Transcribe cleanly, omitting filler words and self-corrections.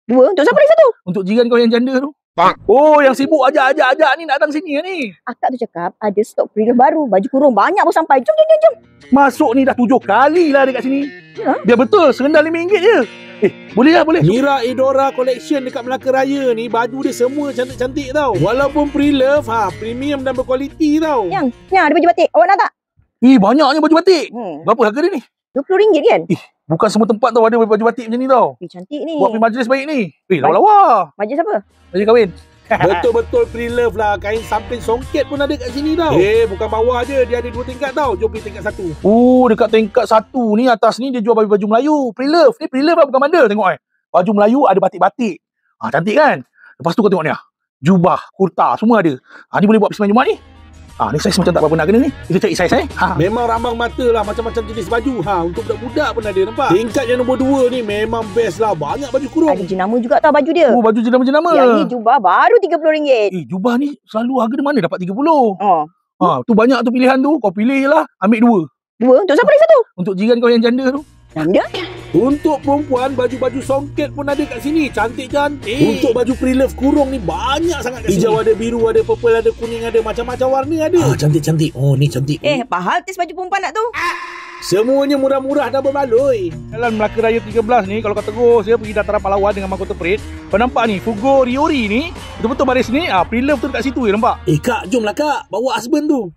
Dua? Untuk siapa lagi satu? Untuk jiran kau yang janda tu. Oh, yang sibuk ajak ni nak datang sini ni. Akak tu cakap ada stok pre-love baru. Baju kurung banyak pun sampai. Jom. Masuk ni dah 7 kali lah dekat sini. Ya? Biar betul, serendal RM5 je. Boleh lah, boleh. Mira Edora Collection dekat Melaka Raya ni, baju dia semua cantik-cantik tau. Walaupun pre-love, premium dan berkualiti tau. Yang ada baju batik. Awak nak tak? Banyaknya baju batik. Berapa harga dia ni? RM20 kan? Bukan semua tempat tau ada baju batik macam ni tau. Cantik ni. Buat pergi majlis baik ni. Lawa-lawa. Majlis apa? Majlis kahwin. Betul-betul pre-love lah. Kain samping songket pun ada kat sini tau. Bukan bawah je, dia ada 2 tingkat tau. Jom pergi tingkat 1. Dekat tingkat 1 ni, atas ni dia jual baju Melayu. Pre-love. Ni pre-love lah, bukan bandar tengok Baju Melayu ada batik-batik. Cantik kan? Lepas tu kau tengok ni jubah, kurta, semua ada. Ni boleh buat persembahan Jumaat ni. Ni saiz macam tak berapa nak kena ni. Kita cari saiz Memang rambang mata lah, macam-macam jenis baju. Untuk budak-budak pun ada, nampak? Tingkat yang nombor 2 ni memang best lah. Banyak baju kurung. Ada jenama juga tau baju dia. Baju jenama-jenama. Yang ni jubah baru RM30. Jubah ni selalu harga dia mana dapat 30. Tu banyak tu pilihan tu. Kau pilih je lah, ambil 2. Untuk siapa lagi satu? Untuk jiran kau yang janda tu. Janda? Untuk perempuan, baju-baju songket pun ada kat sini. Cantik-cantik. Untuk baju pre-love kurung ni banyak sangat kat sini. Hijau ada, biru ada, purple ada, kuning ada, macam-macam warna ada. Cantik-cantik. Ni cantik. Apa hal tes baju perempuan nak tu? Semuanya murah-murah dan berbaloi. Jalan Melaka Raya 13 ni, kalau kau tegur saya pergi dataran Palawan dengan mahkota parade, kau nampak ni Fugo Riori ni, betul-betul baris ni, pre-love tu dekat situ je, nampak? Kak, jomlah kak, bawa husband tu.